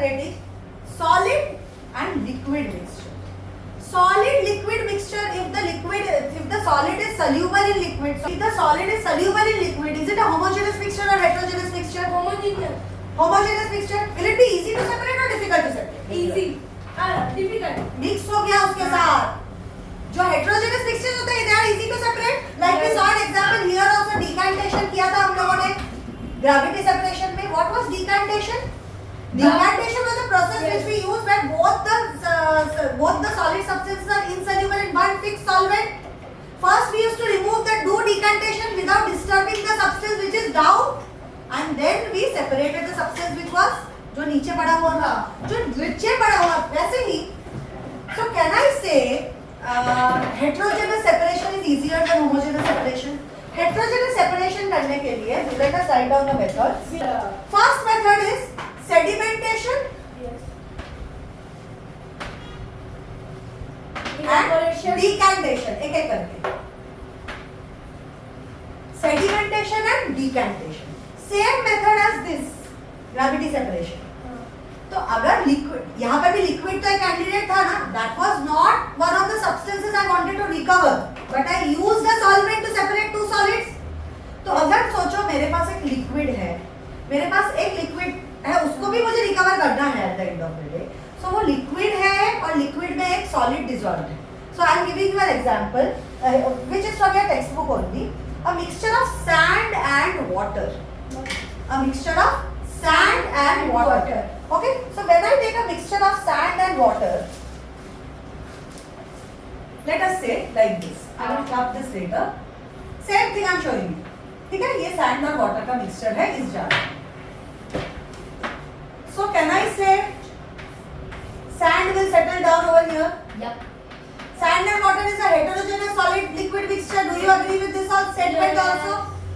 separating solid and liquid mixture. Solid liquid mixture, if the solid is soluble in liquid, so if the solid is soluble in liquid, is it a homogeneous mixture or heterogeneous mixture? Homogeneous mixture. Will it be easy to separate or difficult to separate? Easy. Difficult. Mix हो गया उसके साथ. जो heterogeneous mixtures होते हैं, they are easy to separate. Like we saw an example here also, decantation किया था हम लोगों ने gravity separation में. What was decantation? Decantation was a process which we use where both the solid substances are insoluble in one fixed solvent. First we used to remove the do decantation without disturbing the substance which is down, and then we separated the substance which was जो नीचे पड़ा हुआ था, जो नीचे पड़ा हुआ वैसे ही. So can I say heterogeneous separation is easier than homogeneous separation? Heterogeneous separation करने के लिए let us write down the methods. First method is sedimentation and decantation. एक एक करके. Sedimentation and decantation. Same method as this gravity separation. तो अगर liquid, यहाँ पे भी लिक्विड तो एक कैंडिडेट था ना, that was not one of the substances I wanted to recover, but I used the solvent to separate two solids. तो अगर सोचो मेरे पास एक लिक्विड है, मेरे पास एक लिक्विड है, उसको भी मुझे रिकवर करना है at the end of the day. So वो लिक्विड है और लिक्विड में एक सॉलिड डिसॉल्व है. So I am giving you an example which is from your textbook only. A mixture of sand and water. A mixture of sand and water. Okay, so when I take a mixture of sand and water, let us say like this. I will club this later. Same thing I am showing you. ठीक है, ये sand और water का mixture है इस jar में. So can I say sand will settle down over here? Yep. Sand and water is a heterogeneous solid liquid mixture. Do you agree with this statement also?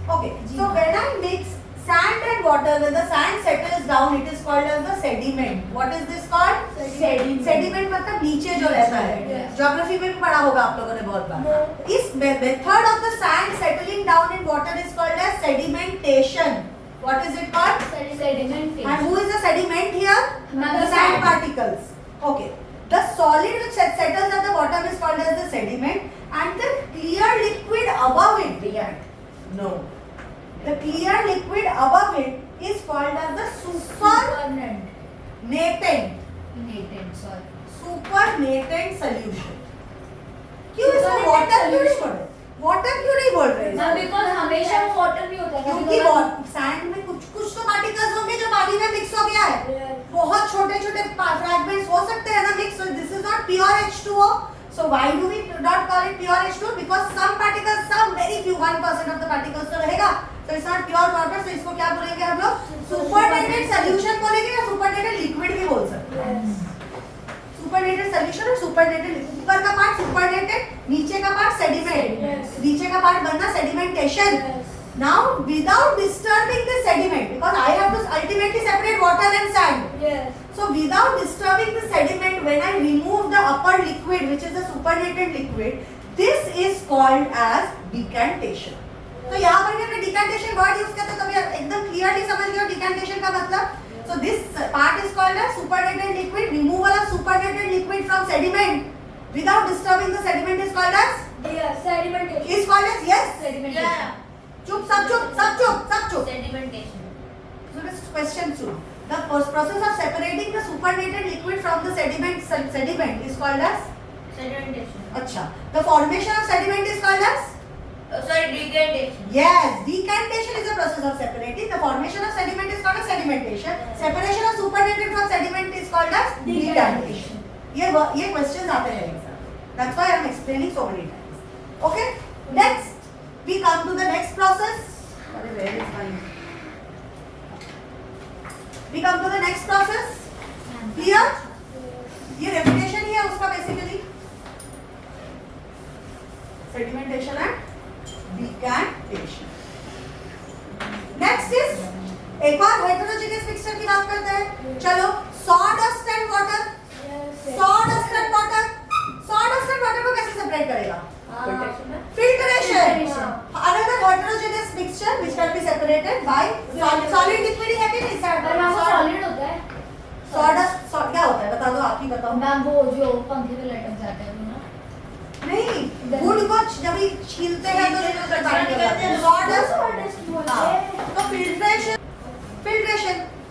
Okay. So when I mix sand and water, when the sand settles down, it is called as the sediment. What is this called? Sediment. Sediment मतलब नीचे जो रहता है. Geography में भी पढ़ा होगा आप लोगों ने बहुत बार. इस method of the sand settling down in water is called as sedimentation. What is it called? Sedimentation. And who is the sediment here? The Sand particles. Okay. The solid which settles at the bottom is called as the sediment, and the clear liquid above it, Priyank. No. The clear liquid above it is called as the supernatant. Supernatant solution. क्यों इसको water क्यों नहीं बोल रहे? Water क्यों नहीं बोल रहे? ना because हमेशा वो water नहीं होता. क्योंकि sand में कुछ तो particles होंगे जो पानी में mix हो गया है. बहुत छोटे-छोटे fragments हो सकते हैं ना mix. So this is not pure H2O. So why do we not call it pure H2O? Because some particles, some very few 1% of the particles तो रहेगा. So it's not pure water. So इसको क्या बोलेंगे हम लोग? Supernatant solution बोलेंगे या supernatant liquid भी बोल सकते हैं. Supernatant solution और supernatant, ऊपर का part supernatant, नीचे का part sediment. नीचे का part बनना sedimentation. Now without disturbing the sediment, because I have to ultimately separate water and sand. So without disturbing the sediment, when I remove the upper liquid, which is the supernatant liquid, this is called as decantation. तो यहाँ पर हमने decantation word use किया तो कभी एकदम clearly समझ गए decantation का मतलब. So this part is called as supernatant liquid. Removal of supernatant liquid from sediment without disturbing the sediment is called as Sedimentation. is called as yes. Sedimentation. चुप सब चुप सब चुप सब चुप. Sedimentation. So this question 2. The process of separating the supernatant liquid from the sediment is called as Sedimentation. अच्छा. The formation of sediment is called as Decantation. yes. Decantation is a process of separating. The formation of sediment is called as sedimentation. Separation of supernatant from sediment is called as decantation. ये questions आते हैं exam. That's why I am explaining so many times. Okay. Next. We come to the next process. Where is my? We come to the next process. Clear? ये repetition ही है उसका basically. Sedimentation and decantation. Next is एक और heterogeneous mixture की बात करते हैं. चलो sawdust and water. Sawdust and water. Sawdust and water को कैसे separate करेगा? Filtration. Another heterogeneous mixture which can be separated by solid liquid है कि नहीं? solid होता है. Sawdust बताओ। मैम वो जो पंखे पे लटक जाते हैं वो ना। नहीं, गुड़ को जब भी छीलते हैं तो उससे पानी निकलते हैं। तो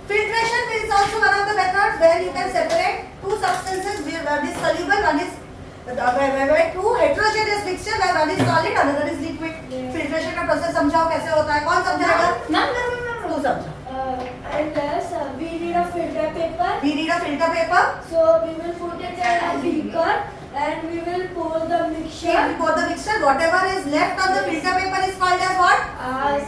filtration is also one of the methods where you can separate two substances where one is soluble, one is where two heterogeneous mixture where one is solid, another is liquid. Filtration का process समझाओ कैसे होता है? कौन समझाएगा? Ma'am तू समझा। and we need a filter paper. We need a filter paper. So we will put it in a beaker and we will pour the mixture. For the mixture, whatever is left on the filter paper is called as what?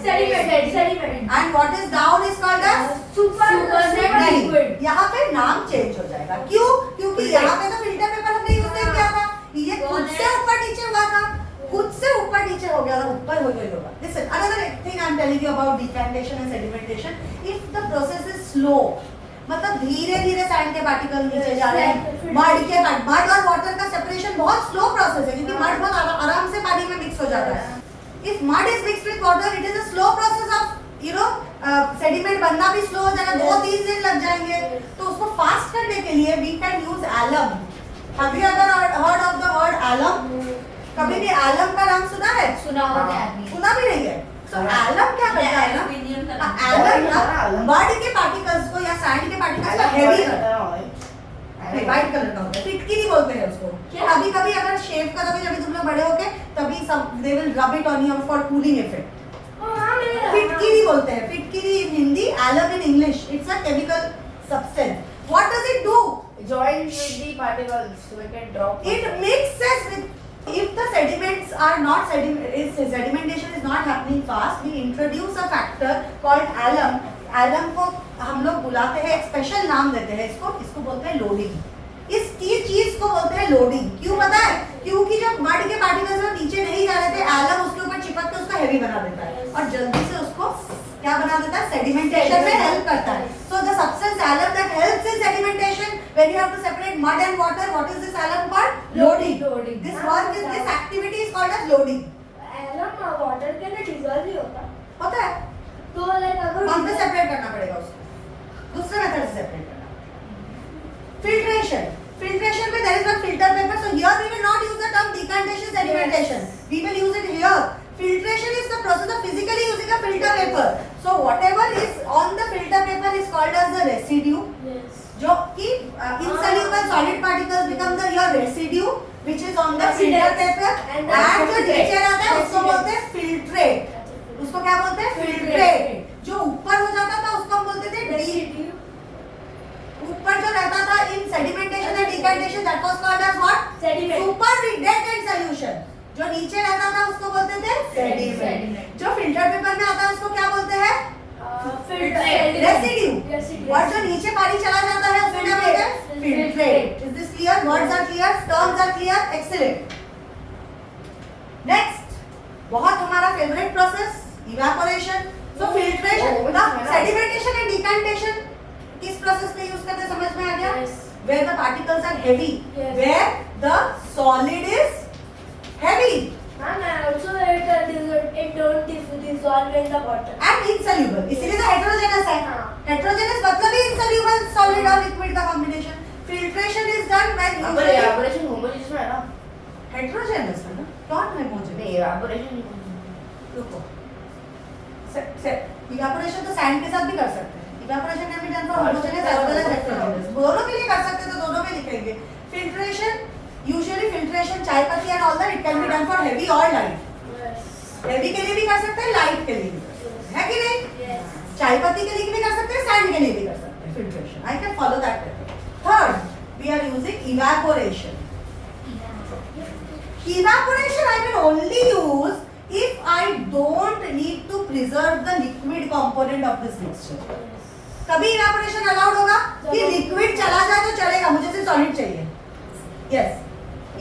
Sediment. And what is down is called as Super नहीं, liquid. यहाँ पे नाम change हो जाएगा। क्यों? क्योंकि यहाँ पे तो फिल्टर पेपर हमने यूज नहीं किया था, ये खुद से ऊपर नीचे हुआ था, खुद से ऊपर नीचे हो गया था, ऊपर हो गया होगा। Listen, another thing I am telling you about decantation and sedimentation. If the process is slow, मतलब धीरे धीरे सैंड के पार्टिकल नीचे जा रहे हैं, मड और वाटर का सेपरेशन बहुत स्लो प्रोसेस है, क्योंकि मड बहुत आराम से पानी में मिक्स हो जाता है। If mud is mixed with water, it is a slow process of sediment बनना भी स्लो हो जाएगा, 2-3 दिन लग जाएंगे। तो उसको फास्ट करने के लिए we can use alum. Have you ever heard of the word alum? कभी भी एलम का नाम सुना है? सुना है। सुना भी नहीं है। So एलम क्या करता है ना? एलम ना मड के पार्टिकल्स को या सैंड के पार्टिकल्स को हेवी करता है। व्हाइट कलर का होता है, फिटकिरी बोलते हैं उसको। कभी कभी अगर शेव करोगे जब तुम लोग बड़े होगे तभी सब they will rub it on you for cooling effect. फिटकिरी बोलते हैं, फिटकिरी in Hindi, alum in English. It's a chemical substance. What does it do? Join with the particles so we can drop. It mixes with. If the sediments are not sedimentation is not happening fast, we introduce a factor called alum. Alum को हम लोग बुलाते हैं, एक special नाम देते हैं इसको बोलते हैं लोडिंग। इस चीज को बोलते हैं लोडिंग। क्यों पता है? क्योंकि जब मड के पार्टिकल्स नीचे नहीं जा रहे थे, एलम उसके ऊपर चिपक के उसको हेवी बना देता है और जल्दी से उसको क्या बना देता है? सेडिमेंटेशन में हेल्प करता है। So the substance alum that helps in sedimentation when you have to separate mud and water, what is this alum called? Loading. This work is this activity is called as loading. Alum water के अंदर dissolve नहीं होता है? तो like अगर कौन से separate करना पड़ेगा उसको? दूसरे मेथड से सेपरेट करना। Filtration में there is one filter paper. So here we will not use the term decantation sedimentation. We will use it here. Filtration is the process of physically using a filter paper. So whatever is on the filter paper is called as the residue. Yes. जो कि insoluble solid particles become the your residue which is on the filter paper and जो नीचे रहता है उसको बोलते हैं filtrate. उसको क्या बोलते हैं? Filtrate. जो ऊपर हो जाता था उसको हम बोलते थे residue. ऊपर जो रहता था in sedimentation and decantation that was called as what? Sediment. Supernatant solution. जो नीचे रहता था उसको बोलते थे sediment. जो filter paper में आता है उसको क्या बोलते हैं? Residue. और जो नीचे पानी चला जाता है उसको क्या बोलते हैं? Filtrate. Is this clear? Words are clear? Terms are clear? Excellent. Next, बहुत हमारा favorite process evaporation. So filtration, sedimentation and decantation किस प्रोसेस में यूज करते हैं समझ में आ गया? Where the particles are heavy, where the solid is heavy. And also it don't dissolve in the water. And insoluble. इसीलिए तो heterogeneous है. Heterogeneous मतलब ही insoluble solid और liquid का combination. Filtration is done when उधर evaporation homogeneous में है ना? heterogeneous है ना? Not homogeneous. नहीं evaporation रुको. Evaporation तो sand के साथ भी कर सकते हैं. Evaporation can be done for homogeneous as well as heterogeneous. दोनों के लिए कर सकते हैं तो दोनों में लिखेंगे. Filtration, usually filtration चाय पत्ती and all that it can be done for heavy or light. Heavy के लिए भी कर सकते हैं, light के लिए भी कर सकते हैं, है कि नहीं? चाय पत्ती के लिए भी कर सकते हैं, sand के लिए भी कर सकते हैं. Filtration. I can follow that method. Third, we are using evaporation. Evaporation I will only use if I don't need to preserve the liquid component of this mixture. कभी इवेपोरेशन अलाउड होगा कि liquid चला जाए तो चलेगा, मुझे सिर्फ solid चाहिए. Yes,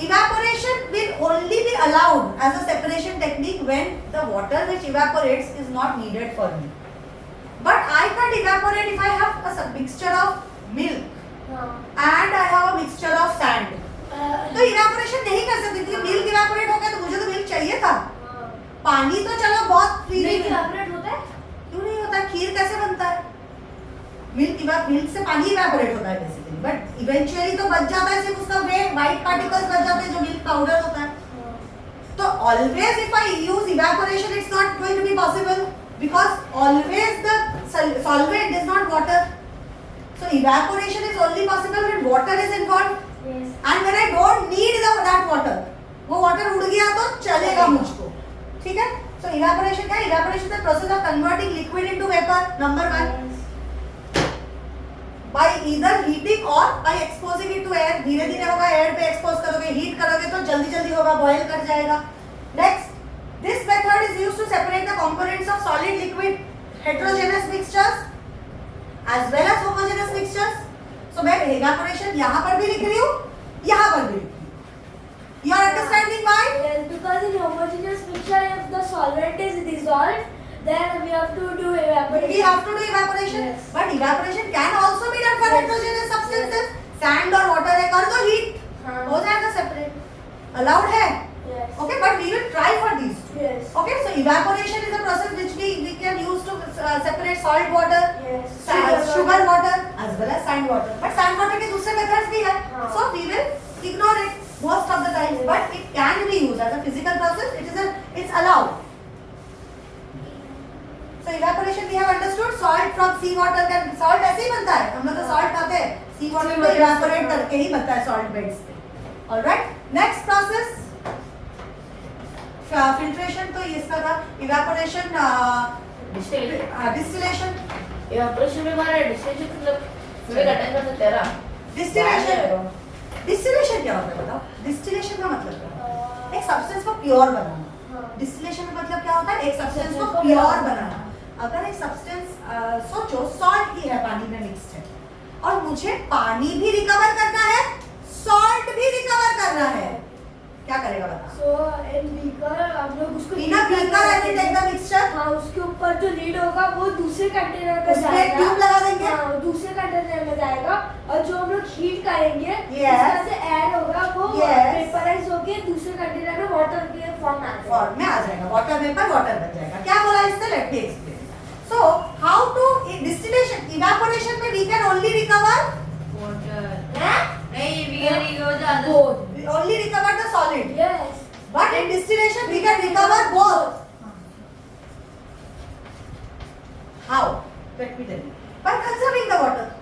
evaporation will only be allowed as a separation technique when the water which evaporates is not needed for me. But I can evaporate if I have a mixture of milk and I have a mixture of sand. तो evaporation नहीं कर सकती क्योंकि milk evaporate हो गया तो मुझे तो मिल्क चाहिए था. पानी तो चलो बहुत फ्रीली इवेपोरेट होता है? क्यों नहीं होता? खीर कैसे बनता है? मिल्क मिल्क से पानी इवेपोरेट होता है बेसिकली, बट इवेंचुअली तो बच जाता है सिर्फ उसका वे व्हाइट पार्टिकल्स बच जाते हैं जो मिल्क पाउडर होता है. तो always if I use evaporation it's not going to be possible because always the solvent is not water. So evaporation is only possible when water is involved. Yes. And when I don't need that water, वो water उड़ गया तो चलेगा मुझको, ठीक है? So evaporation क्या है? Evaporation is the process of converting liquid into vapor. Number one. Yes. By either heating or by exposing it to air. धीरे धीरे होगा, air पे expose करोगे, heat करोगे तो जल्दी जल्दी होगा, boil कर जाएगा. Next, this method is used to separate the components of solid, liquid, heterogeneous mixtures as well as homogeneous mixtures. So मैं evaporation यहाँ पर भी लिख रही हूँ, यहाँ पर भी लिख रही हूँ. You are understanding why? Yes, because in homogeneous mixture, if the solvent is dissolved, then we have to do evaporation. We have to do evaporation. Yes. But evaporation can also be done for Yes. heterogeneous substances. Sand और water है, कर दो heat, हाँ. हो जाएगा separate. Allowed है. Yes. Okay, but we will try for these. Yes. Okay, so evaporation is a process which we can use to separate salt water, Yes. sugar water as well as sand water. But sand water के दूसरे methods भी है. हाँ. So we will ignore it most of the times. Yes. But it can be used as a physical process. It's allowed. So evaporation we have understood. Salt from sea water can salt ऐसे ही बनता है. हम लोग तो salt खाते हैं. Sea water को evaporate करके ही बनता है salt beds पे. All right. Next process. Filtration तो इसका था. Evaporation, distillation. evaporation में हमारा distillation मतलब फ्लूइड अटैच कर सकते हैं ना. Distillation. Distillation क्या होता है बताओ? Distillation का मतलब क्या है? एक सब्सटेंस को प्योर बनाना. डिस्टिलेशन का मतलब क्या होता है? एक सब्सटेंस को प्योर बनाना. अगर एक सब्सटेंस सोचो सॉल्ट की है, पानी में मिक्स्ड है और मुझे पानी भी रिकवर करना है, सॉल्ट भी रिकवर करना है, क्या करेगा बता? So in beaker हम लोग उसको in a beaker I will take the mixture. हाँ, उसके ऊपर जो लीड होगा वो दूसरे कंटेनर में उसमें जाएगा. ट्यूब लगा देंगे. हाँ, दूसरे कंटेनर में जाएगा और जो हम लोग हीट करेंगे Yes. उसमें से एयर होगा वो Yes. वेपराइज होके दूसरे कंटेनर में वाटर के फॉर्म में आ जाएगा. फॉर्म में आ जाएगा. वाटर वेपर वाटर बन जाएगा. क्या बोला इससे? Let me explain. So how to distillation evaporation में वी कैन ओनली रिकवर नहीं we can recover the other. Both. only recover the solid. Yes. But in distillation we can recover both. How? Let me tell you. By conserving the water.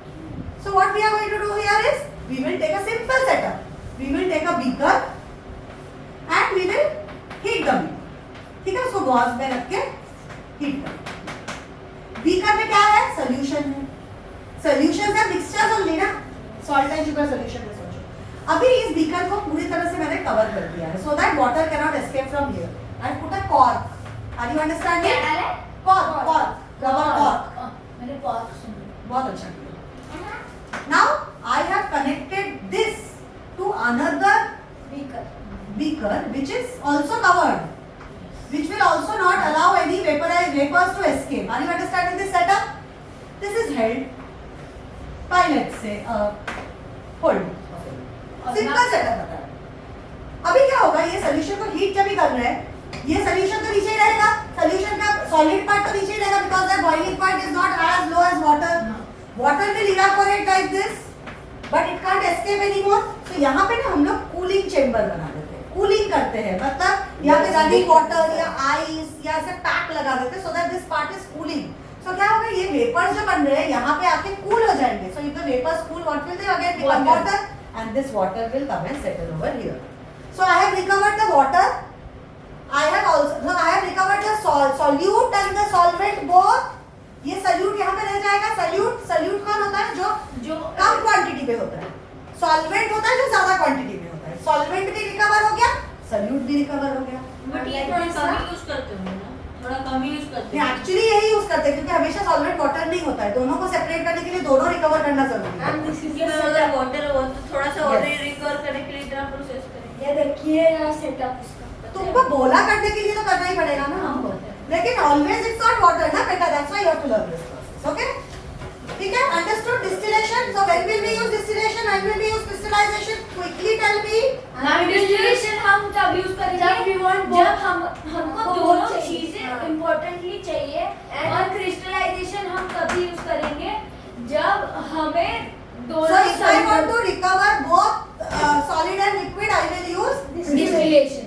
So what we are going to do here is we will take a simple setup. We will take a beaker and we will heat the beaker. ठीक है, उसको gauge में रख के heat कर. Beaker में क्या है? सोल्यूशन है. सोल्यूशन है मिक्सचर्स ओनली ना. सॉल्ट एंड शुगर सोल्यूशन में सोचो. अभी इस बीकर को पूरी तरह से मैंने कवर कर दिया है so that water can not escape from here. I put a cork. Are you understanding? क्या डाला? Cork, cork, cover cork. मैंने पॉज सुन बहुत अच्छा किया. Now I have connected this to another Beaker. beaker which is also covered, which will also not allow any vapors to escape. Are you understanding this setup? This is held by let's say hold. Simple setup होता है. अभी क्या होगा? ये solution को heat जब भी कर रहे हैं, ये सोल्यूशन तो नीचे ही रहेगा. सोल्यूशन का सॉलिड पार्ट तो नीचे ही रहेगा because the boiling part is not as low as water. Water will evaporate like this, but it can't escape anymore. So यहाँ पे ना हम लोग कूलिंग चेम्बर बना देते हैं. कूलिंग करते हैं मतलब यहाँ पे रनिंग वाटर या आइस या ऐसे पैक लगा देते हैं so that this part is cooling. So क्या होगा? ये वेपर्स जो बन रहे हैं यहाँ पे आके कूल हो जाएंगे. So if the vapors cool, what will they again become water? And this water will come and settle over here. So I have recovered the water. I have recovered the solute and the solvent both. ये solute यहाँ पे रह जाएगा. solute कौन होता है? जो कम quantity में होता है. solvent होता है जो ज्यादा क्वांटिटी में होता है. solvent भी रिकवर हो गया, solute भी रिकवर हो गया. बट ये थोड़ा कम यूज करते होंगे ना, थोड़ा कम यूज करते हैं. एक्चुअली यही यूज करते हैं क्योंकि हमेशा सॉल्वेंट वाटर नहीं होता है. दोनों को सेपरेट करने के लिए दोनों रिकवर करना जरूरी है. And this is क्योंकि the अगर setup. वाटर हो तो थोड़ा सा Yes. और रिकवर करने के लिए इतना प्रोसेस करेंगे. ये देखिए ना सेटअप उसका. तुमको बोला करने के लिए तो करना ही पड़ेगा ना हमको. लेकिन ऑलवेज इट्स नॉट वाटर ना बेटा. That's why you have to learn this process. Okay, ठीक है? Understood. Distillation. So when will we use distillation, when will we use crystallisation? Quickly tell me. हम डिस्टिलेशन हम तब यूज करेंगे जब we want both. जब हमको both दोनों चाहिए. चीजें हाँ. इम्पोर्टेंटली चाहिए. और क्रिस्टलाइजेशन हम तभी यूज करेंगे जब So if I want to recover both solid and liquid, I will use distillation.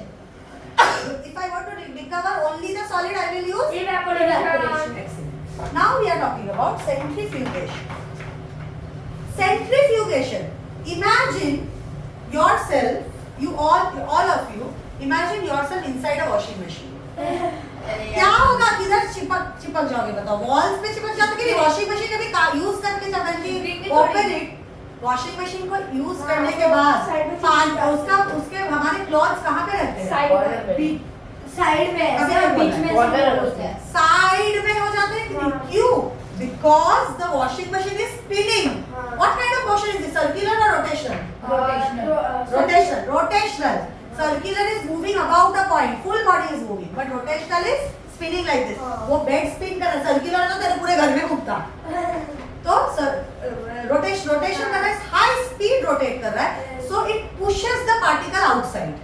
if I want to recover only the solid, I will use Evaporation. Excellent. Now we are talking about centrifugation. Centrifugation. Imagine yourself, you all of you, imagine yourself inside a washing machine. क्या होगा, किधर चिपक जाओगे बताओ? Walls पे चिपक जाते कि नहीं? वॉशिंग मशीन अभी यूज करके जब when open it, washing machine को यूज करने के बाद उसके हमारे क्लॉथ्स कहाँ पे रहते हैं? साइड में ऐसे बीच में होता है. साइड में हो जाते हैं कि नहीं? क्यों? Because the washing machine is spinning. What kind of motion is it? Circular or rotational? Rotational. Circular is moving about the point. Full body is moving. But rotational is spinning like this. वो bed spin कर रहा है. Circular ना तेरे पूरे घर में घूमता. तो rotation कर रहा है. High speed rotate कर रहा है. So it pushes the particle outside.